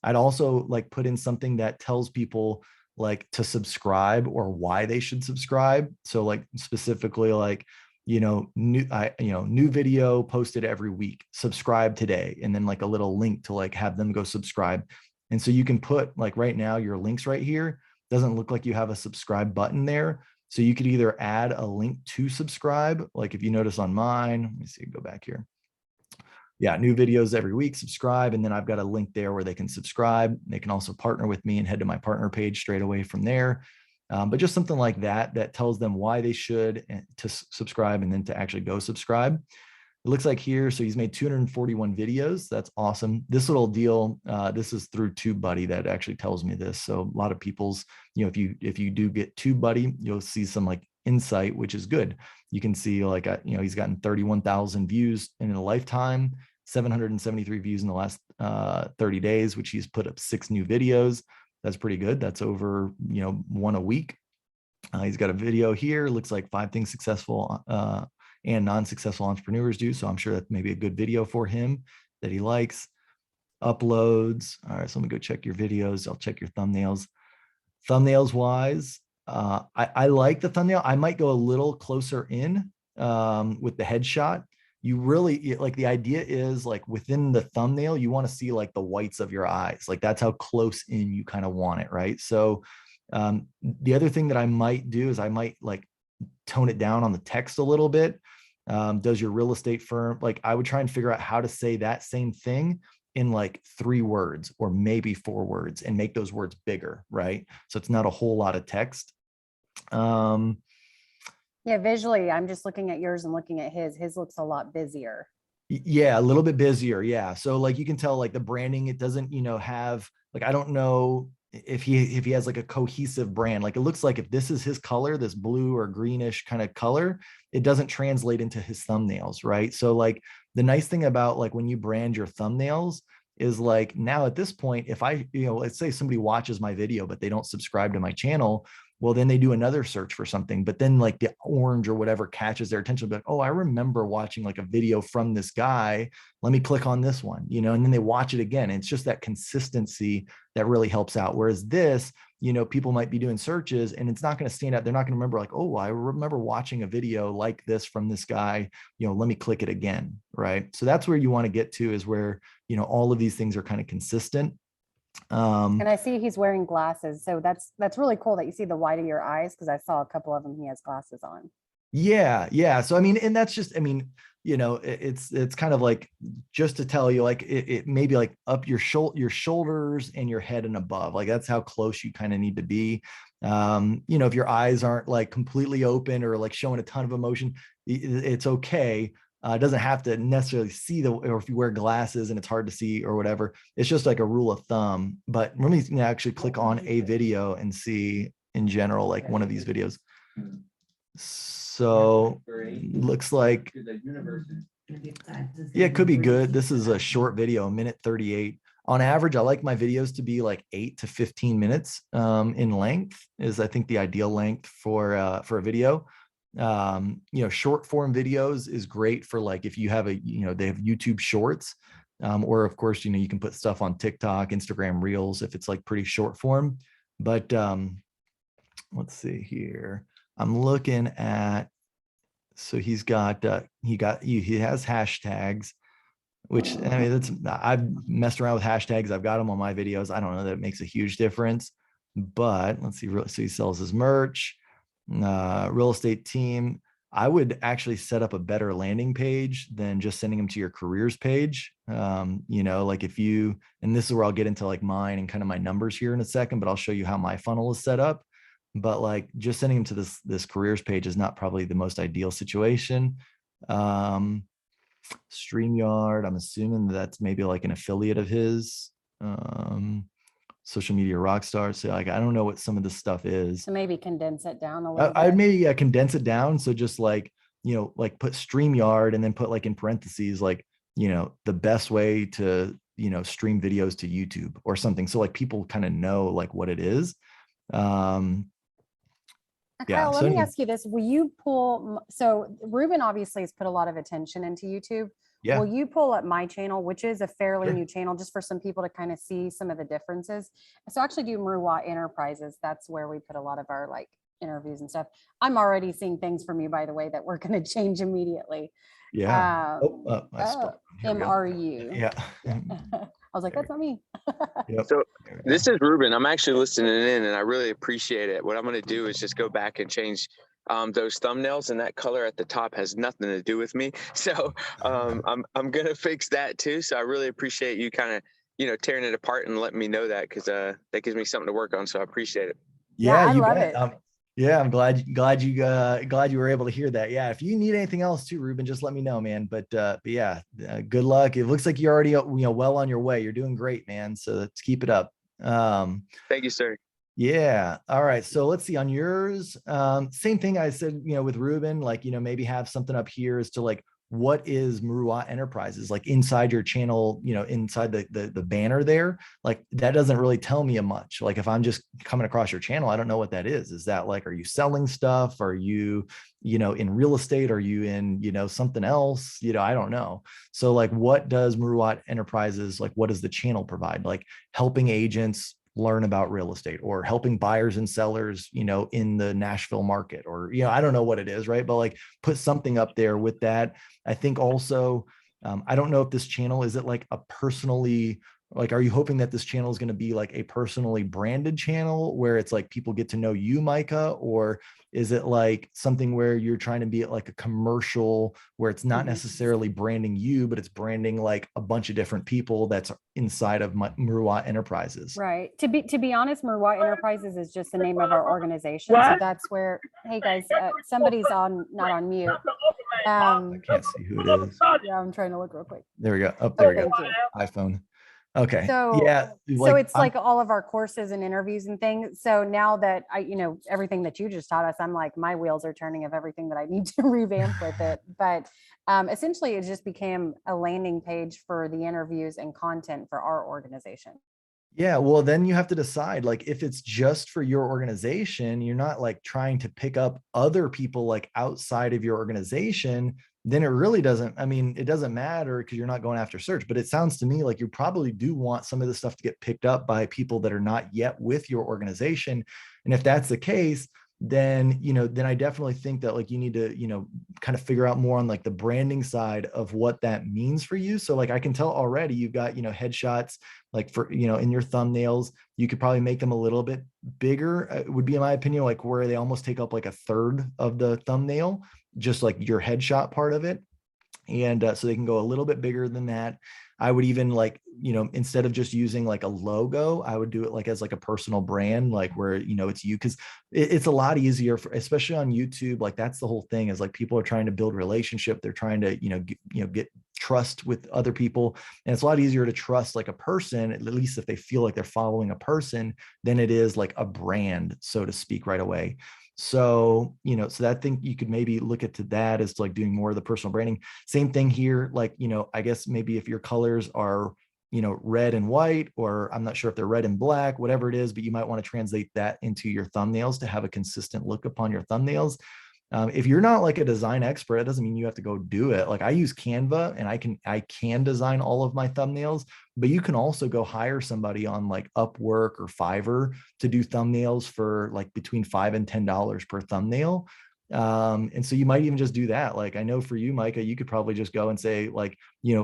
Speaker 1: I'd also like put in something that tells people like to subscribe or why they should subscribe. So like specifically like, you know, new video posted every week, subscribe today, and then like a little link to like have them go subscribe. And so you can put, like, right now your links right here doesn't look like you have a subscribe button there. So you could either add a link to subscribe. Like if you notice on mine, let me see, go back here. Yeah, new videos every week, subscribe. And then I've got a link there where they can subscribe. They can also partner with me and head to my partner page straight away from there. But just something like that tells them why they should to subscribe and then to actually go subscribe. It looks like here, so he's made 241 videos. That's awesome. This little deal, this is through TubeBuddy that actually tells me this. So a lot of people's, you know, if you do get TubeBuddy, you'll see some like insight, which is good. You can see like, you know, he's gotten 31,000 views in a lifetime, 773 views in the last 30 days, which he's put up 6 new videos. That's pretty good. That's over, you know, 1 a week. He's got a video here. Looks like 5 things successful and non-successful entrepreneurs do. So I'm sure that may be a good video for him that he likes. Uploads. All right, so let me go check your videos. I'll check your thumbnails. Thumbnails wise, I like the thumbnail. I might go a little closer in with the headshot. You really, like, the idea is like within the thumbnail, you want to see like the whites of your eyes. Like that's how close in you kind of want it, right? So the other thing that I might do is I might like tone it down on the text a little bit. Does your real estate firm, like I would try and figure out how to say that same thing in like 3 words or maybe 4 words and make those words bigger, right? So it's not a whole lot of text.
Speaker 2: Yeah, visually, I'm just looking at yours and looking at his. His looks a lot busier.
Speaker 1: Yeah, a little bit busier. Yeah. So like you can tell like the branding, it doesn't, you know, have like, I don't know if he has like a cohesive brand. Like it looks like if this is his color, this blue or greenish kind of color, it doesn't translate into his thumbnails, right? So like the nice thing about like when you brand your thumbnails is like now at this point, if I, let's say somebody watches my video, but they don't subscribe to my channel, well, then they do another search for something, but then like the orange or whatever catches their attention. But oh, I remember watching like a video from this guy. Let me click on this one, and then they watch it again. And it's just that consistency that really helps out. Whereas this, people might be doing searches and it's not going to stand out. They're not going to remember like, oh, I remember watching a video like this from this guy, let me click it again. Right. So that's where you want to get to, is where, all of these things are kind of consistent.
Speaker 2: And I see he's wearing glasses. So that's really cool that you see the white of your eyes, because I saw a couple of them, he has glasses on.
Speaker 1: Yeah. Yeah. So, I mean, and that's just, I mean, it's kind of like, just to tell you, like, it may be like up your shoulders and your head and above, like that's how close you kind of need to be. If your eyes aren't like completely open or like showing a ton of emotion, it's okay. It doesn't have to necessarily see or if you wear glasses and it's hard to see or whatever, it's just like a rule of thumb. But let me actually click on a video and see in general, like one of these videos. So looks like, yeah, it could be good. This is a short video, 1:38. On average, I like my videos to be like 8 to 15 minutes in length, is I think the ideal length for a video. Short form videos is great for like, if you have they have YouTube shorts, or of course, you can put stuff on TikTok, Instagram Reels, if it's like pretty short form. But let's see here. I'm looking at, so he has hashtags, which, I mean, I've messed around with hashtags. I've got them on my videos. I don't know that it makes a huge difference, but let's see. So he sells his merch, real estate team. I would actually set up a better landing page than just sending them to your careers page. Like if you, and this is where I'll get into like mine and kind of my numbers here in a second, but I'll show you how my funnel is set up. But like just sending them to this careers page is not probably the most ideal situation. StreamYard, I'm assuming that's maybe like an affiliate of his. Social media rock stars. So like, I don't know what some of this stuff is.
Speaker 2: So maybe condense it down a little bit.
Speaker 1: I'd maybe condense it down. So just like, like put StreamYard and then put like in parentheses, like, the best way to, stream videos to YouTube or something. So like people kind of know like what it is.
Speaker 2: Kyle, let me ask you this. Will you pull, so Ruben obviously has put a lot of attention into YouTube.
Speaker 1: Yeah.
Speaker 2: Will you pull up my channel, which is a fairly new channel, just for some people to kind of see some of the differences? So I actually do Muruwa Enterprises. That's where we put a lot of our like interviews and stuff. I'm already seeing things from you, by the way, that we're going to change immediately.
Speaker 1: Yeah.
Speaker 2: MRU.
Speaker 1: Yeah.
Speaker 2: I was like, that's not me.
Speaker 1: Yep.
Speaker 4: So this is Ruben. I'm actually listening in and I really appreciate it. What I'm going to do is just go back and change those thumbnails, and that color at the top has nothing to do with me. So I'm going to fix that too. So I really appreciate you kind of, tearing it apart and letting me know that, because that gives me something to work on. So I appreciate it.
Speaker 1: Yeah,
Speaker 2: I love
Speaker 1: bet.
Speaker 2: it.
Speaker 1: Yeah, I'm glad you were able to hear that. Yeah, if you need anything else too, Ruben, just let me know, man. But yeah, good luck. It looks like you're already well on your way. You're doing great, man. So let's keep it up.
Speaker 4: Thank you, sir.
Speaker 1: Yeah. All right. So let's see on yours. Same thing I said, with Ruben, like, maybe have something up here as to like, what is Muruwa Enterprises, like inside your channel, inside the banner there, like that doesn't really tell me much. Like if I'm just coming across your channel, I don't know what that is. Is that like, are you selling stuff? Are you, in real estate? Are you in, something else? I don't know. So like, what does Muruwa Enterprises, like, what does the channel provide? Like helping agents learn about real estate, or helping buyers and sellers, in the Nashville market, or, I don't know what it is. Right. But like put something up there with that. I think also, I don't know if this channel, is it like a personally, like, are you hoping that this channel is going to be like a personally branded channel where it's like people get to know you, Micah, or is it like something where you're trying to be like a commercial where it's not necessarily branding you, but it's branding like a bunch of different people that's inside of Muruwa Enterprises?
Speaker 2: Right. To be honest, Muruwa Enterprises is just the name of our organization. So that's where, hey guys, somebody's not on mute.
Speaker 1: I can't see who it is.
Speaker 2: Yeah, I'm trying to look real quick.
Speaker 1: There we go. Oh, there we go.
Speaker 2: Thank you.
Speaker 1: iPhone. Okay.
Speaker 2: So,
Speaker 1: Yeah.
Speaker 2: so it's like all of our courses and interviews and things. So now that everything that you just taught us, I'm like, my wheels are turning of everything that I need to revamp with it. But essentially, it just became a landing page for the interviews and content for our organization.
Speaker 1: Yeah, well, then you have to decide, like, if it's just for your organization, you're not like trying to pick up other people like outside of your organization, then it really doesn't, I mean, it doesn't matter because you're not going after search. But it sounds to me like you probably do want some of this stuff to get picked up by people that are not yet with your organization. And if that's the case, then, then I definitely think that like you need to, kind of figure out more on like the branding side of what that means for you. So like I can tell already you've got, headshots like for, in your thumbnails, you could probably make them a little bit bigger, would be in my opinion, like where they almost take up like a third of the thumbnail, just like your headshot part of it. And so they can go a little bit bigger than that. I would even like, instead of just using like a logo, I would do it like as like a personal brand, like where, it's you, because it's a lot easier for, especially on YouTube. Like that's the whole thing, is like people are trying to build relationship. They're trying to, get trust with other people. And it's a lot easier to trust like a person, at least if they feel like they're following a person, than it is like a brand, so to speak, right away. So, so that thing you could maybe look at to that as like doing more of the personal branding. Same thing here. Like, I guess maybe if your colors are, red and white, or I'm not sure if they're red and black, whatever it is, but you might want to translate that into your thumbnails to have a consistent look upon your thumbnails. If you're not like a design expert, it doesn't mean you have to go do it. Like I use Canva and I can design all of my thumbnails, but you can also go hire somebody on like Upwork or Fiverr to do thumbnails for like between $5 and $10 per thumbnail. And so you might even just do that. Like I know for you, Micah, you could probably just go and say like,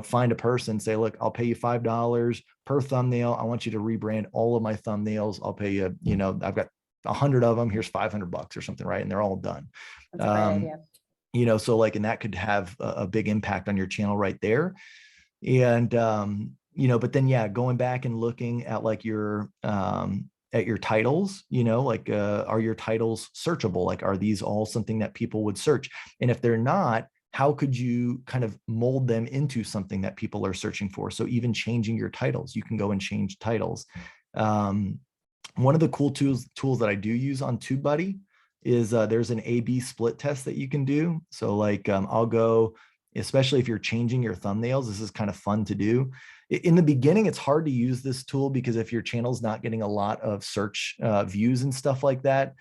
Speaker 1: find a person, say, look, I'll pay you $5 per thumbnail. I want you to rebrand all of my thumbnails. I'll pay you, I've got 100 of them. Here's $500 or something, right? And they're all done.
Speaker 2: That's a great idea.
Speaker 1: So like, and that could have a big impact on your channel right there. And, but then, yeah, going back and looking at like at your titles, like, are your titles searchable? Like, are these all something that people would search? And if they're not, how could you kind of mold them into something that people are searching for? So even changing your titles, you can go and change titles. One of the cool tools that I do use on TubeBuddy is there's an A/B split test that you can do. So like I'll go, especially if you're changing your thumbnails, this is kind of fun to do. In the beginning, it's hard to use this tool because if your channel's not getting a lot of search views and stuff like that,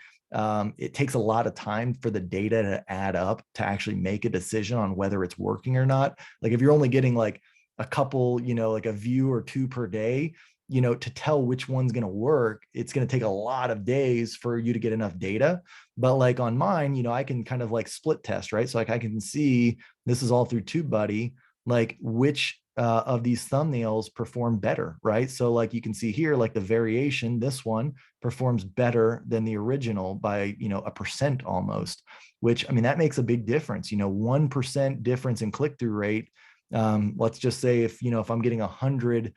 Speaker 1: it takes a lot of time for the data to add up to actually make a decision on whether it's working or not. Like if you're only getting like a couple, like a view or two per day, to tell which one's going to work, it's going to take a lot of days for you to get enough data. But like on mine, I can kind of like split test, right? So like I can see, this is all through TubeBuddy, like which of these thumbnails perform better, right? So like you can see here, like the variation, this one performs better than the original by, 1% almost, which, I mean, that makes a big difference, 1% difference in click-through rate. Let's just say if I'm getting 100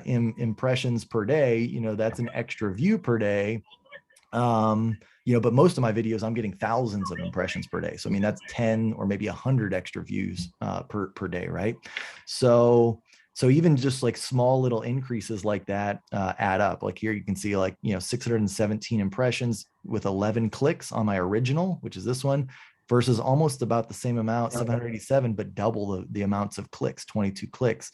Speaker 1: impressions per day, that's an extra view per day. But most of my videos, I'm getting thousands of impressions per day. So, I mean, that's 10 or maybe 100 extra views per day, right? So even just like small little increases like that add up. Like here you can see like, 617 impressions with 11 clicks on my original, which is this one, versus almost about the same amount, 787, but double the amounts of clicks, 22 clicks.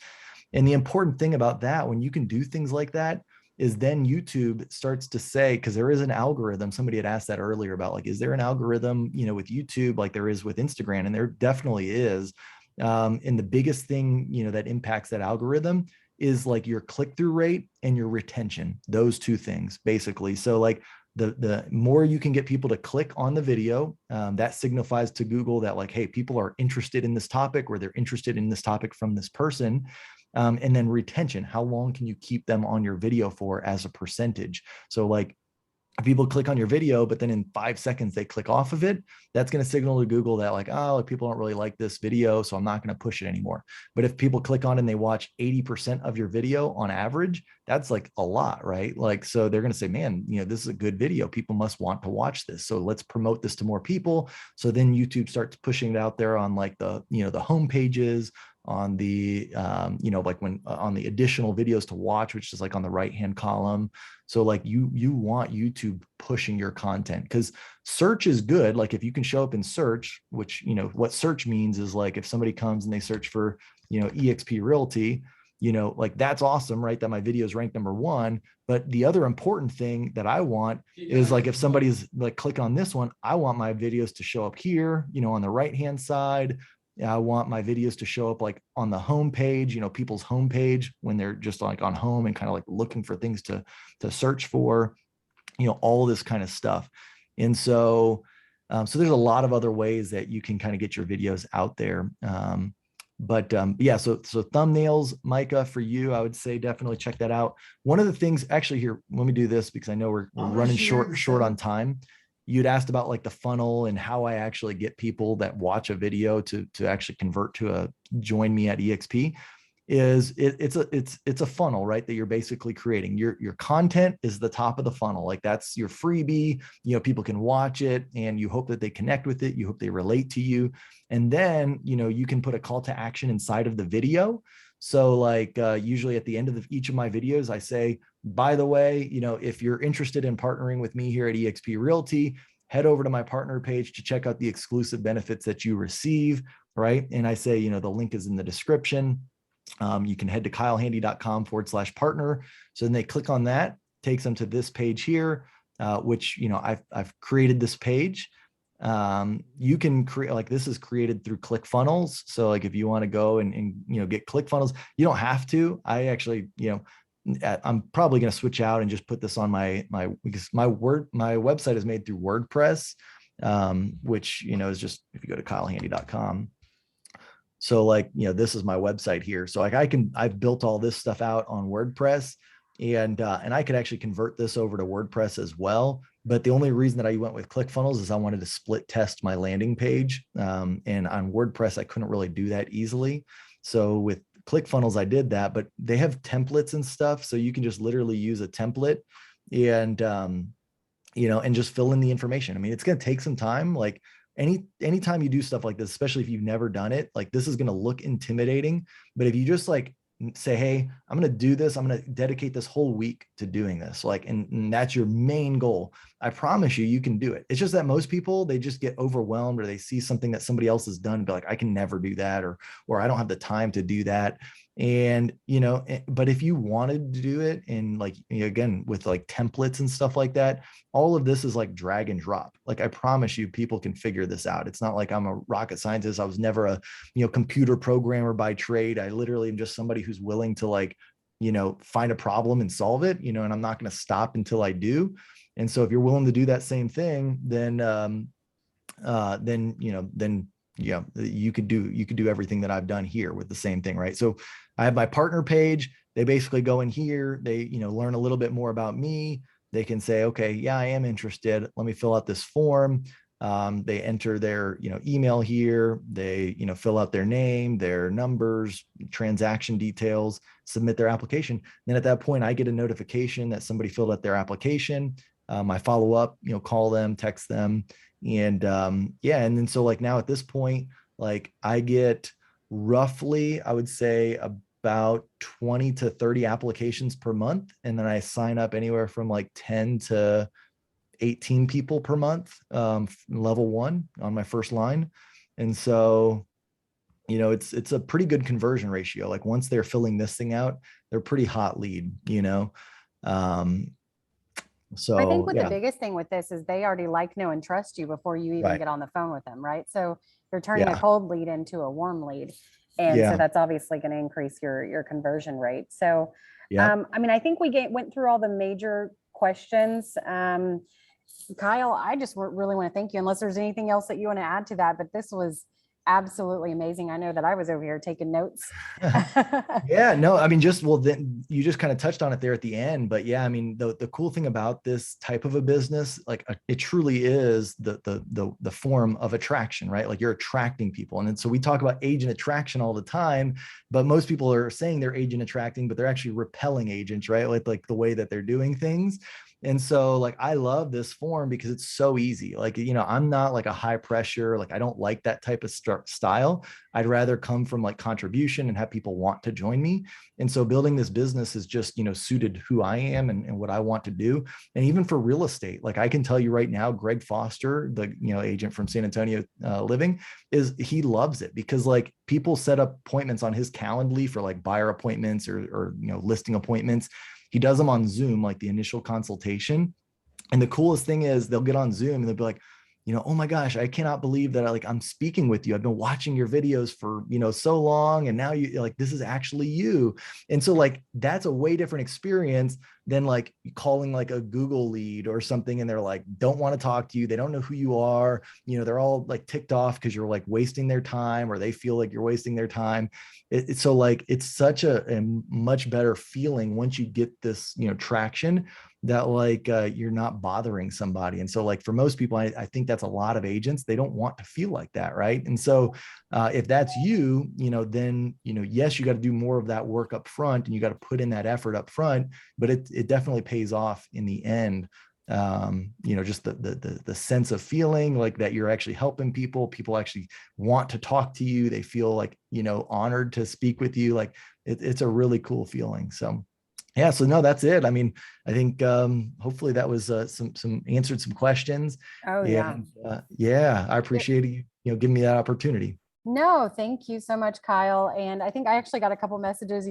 Speaker 1: And the important thing about that, when you can do things like that, is then YouTube starts to say, because there is an algorithm, somebody had asked that earlier about like, is there an algorithm, with YouTube like there is with Instagram? And there definitely is. And the biggest thing, that impacts that algorithm is like your click-through rate and your retention, those two things, basically. So like the more you can get people to click on the video, that signifies to Google that like, hey, people are interested in this topic, or they're interested in this topic from this person. And then retention, how long can you keep them on your video for as a percentage? So like if people click on your video, but then in 5 seconds they click off of it, that's going to signal to Google that like, oh, people don't really like this video, so I'm not going to push it anymore. But if people click on and they watch 80% of your video on average, that's like a lot, right? Like, so they're going to say, man, this is a good video. People must want to watch this. So let's promote this to more people. So then YouTube starts pushing it out there on like the, the home pages, on the, like when on the additional videos to watch, which is like on the right-hand column. So like you want YouTube pushing your content, because search is good. Like if you can show up in search, which, what search means is like if somebody comes and they search for, EXP Realty, like that's awesome, right? That my video is ranked #1. But the other important thing that I want is like, if somebody's like, click on this one, I want my videos to show up here, on the right-hand side. I want my videos to show up like on the home page, people's homepage when they're just like on home and kind of like looking for things to search for, all this kind of stuff. And so, so there's a lot of other ways that you can kind of get your videos out there. But yeah, so thumbnails, Micah, for you, I would say definitely check that out. One of the things, actually, here, let me do this because I know we're running short on time. You'd asked about like the funnel and how I actually get people that watch a video to actually convert to join me at EXP. It's a funnel, right? That you're basically creating. Your content is the top of the funnel. Like that's your freebie, people can watch it and you hope that they connect with it. You hope they relate to you. And then, you can put a call to action inside of the video. So like usually at the end of each of my videos, I say, by the way, if you're interested in partnering with me here at EXP Realty, head over to my partner page to check out the exclusive benefits that you receive, right? And I say, the link is in the description. You can head to kylehandy.com/partner. So then they click on that, takes them to this page here, which, I've created this page. You can create, like this is created through ClickFunnels. So like if you want to go and get ClickFunnels, you don't have to. I actually, I'm probably going to switch out and just put this on because my website is made through WordPress, which, is just, if you go to kylehandy.com. So like, this is my website here. So like I've built all this stuff out on WordPress, and I could actually convert this over to WordPress as well. But the only reason that I went with ClickFunnels is I wanted to split test my landing page. And on WordPress, I couldn't really do that easily. So with ClickFunnels, I did that, but they have templates and stuff. So you can just literally use a template and, and just fill in the information. I mean, it's going to take some time. Like anytime you do stuff like this, especially if you've never done it, like this is going to look intimidating, but if you just like say, hey, I'm going to do this, I'm going to dedicate this whole week to doing this, like, and that's your main goal, I promise you can do it. It's just that most people, they just get overwhelmed, or they see something that somebody else has done and be like, I can never do that, or I don't have the time to do that. And, but if you wanted to do it in like, again, with like templates and stuff like that, all of this is like drag and drop. Like, I promise you, people can figure this out. It's not like I'm a rocket scientist. I was never a, computer programmer by trade. I literally am just somebody who's willing to like, find a problem and solve it, and I'm not going to stop until I do. And so if you're willing to do that same thing, then you could do everything that I've done here with the same thing, right? So I have my partner page. They basically go in here, they, learn a little bit more about me. They can say, okay, yeah, I am interested. Let me fill out this form. They enter their, email here. They, fill out their name, their numbers, transaction details, submit their application. Then at that point, I get a notification that somebody filled out their application. I follow up, call them, text them. And yeah, and then so like now at this point, like I get roughly, I would say about 20 to 30 applications per month. And then I sign up anywhere from like 10 to 18 people per month, level 1 on my first line. And so, it's a pretty good conversion ratio. Like once they're filling this thing out, they're pretty hot lead, so
Speaker 2: I think
Speaker 1: yeah.
Speaker 2: the biggest thing with this is they already like, know, and trust you before you even
Speaker 1: Right.
Speaker 2: get on the phone with them, right? So you're turning a cold lead into a warm lead. And
Speaker 1: Yeah.
Speaker 2: so that's obviously going to increase your conversion rate. So,
Speaker 1: Yeah.
Speaker 2: I mean, I think we went through all the major questions. Kyle, I just really want to thank you, unless there's anything else that you want to add to that, but this was absolutely amazing. I know that I was over here taking notes.
Speaker 1: Yeah, no, I mean, then you just kind of touched on it there at the end, but yeah, I mean, the cool thing about this type of a business, like it truly is the form of attraction, right? Like you're attracting people. And then, so we talk about agent attraction all the time, but most people are saying they're agent attracting, but they're actually repelling agents, right? Like the way that they're doing things. And so like, I love this form because it's so easy. Like, I'm not like a high pressure, like I don't like that type of style. I'd rather come from like contribution and have people want to join me. And so building this business is just, suited who I am and what I want to do. And even for real estate, like I can tell you right now, Greg Foster, the, agent from San Antonio Living, he loves it because like people set up appointments on his Calendly for like buyer appointments or listing appointments. He does them on Zoom, like the initial consultation. And the coolest thing is they'll get on Zoom and they'll be like, oh my gosh, I cannot believe that I'm speaking with you. I've been watching your videos for, so long. And now you like, this is actually you. And so like, that's a way different experience than like calling like a Google lead or something. And they're like, don't want to talk to you. They don't know who you are. They're all like ticked off because you're like wasting their time or they feel like you're wasting their time. So like, it's such a much better feeling once you get this, traction that like you're not bothering somebody. And so like for most people, I think that's a lot of agents, they don't want to feel like that, right? And so if that's you, then yes, you got to do more of that work up front and you got to put in that effort up front, but it definitely pays off in the end. Just the sense of feeling like that you're actually helping people actually want to talk to you, they feel like honored to speak with you. Like it's a really cool feeling. So yeah, so no, that's it. I mean, I think hopefully that was some answered some questions.
Speaker 2: Oh yeah.
Speaker 1: And yeah, I appreciate you giving me that opportunity.
Speaker 2: No, thank you so much, Kyle. And I think I actually got a couple messages,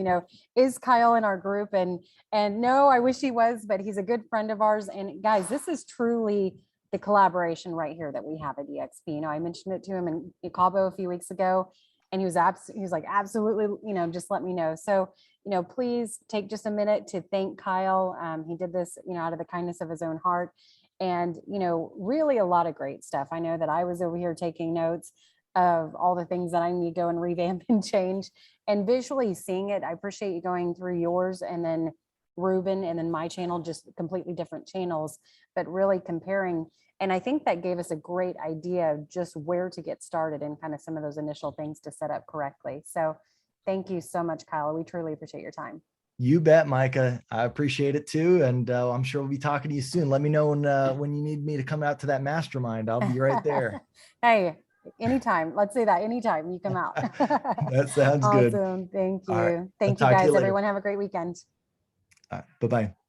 Speaker 2: is Kyle in our group? And no, I wish he was, but he's a good friend of ours. And guys, this is truly the collaboration right here that we have at EXP. I mentioned it to him in Cabo a few weeks ago, and he was like, absolutely, just let me know. So, please take just a minute to thank Kyle. He did this, out of the kindness of his own heart. And, really a lot of great stuff. I know that I was over here taking notes of all the things that I need to go and revamp and change, and visually seeing it. I appreciate you going through yours and then Ruben and then my channel, just completely different channels, but really comparing. And I think that gave us a great idea of just where to get started and kind of some of those initial things to set up correctly. So thank you so much, Kyle. We truly appreciate your time.
Speaker 1: You bet, Micah. I appreciate it too. And I'm sure we'll be talking to you soon. Let me know when you need me to come out to that mastermind. I'll be right there.
Speaker 2: Hey, anytime. Let's say that anytime you come out.
Speaker 1: That sounds good.
Speaker 2: Awesome. Thank you.
Speaker 1: All right.
Speaker 2: Thank you
Speaker 1: I'll talk to
Speaker 2: guys.
Speaker 1: you later.
Speaker 2: Everyone have a great weekend.
Speaker 1: All right. Bye-bye.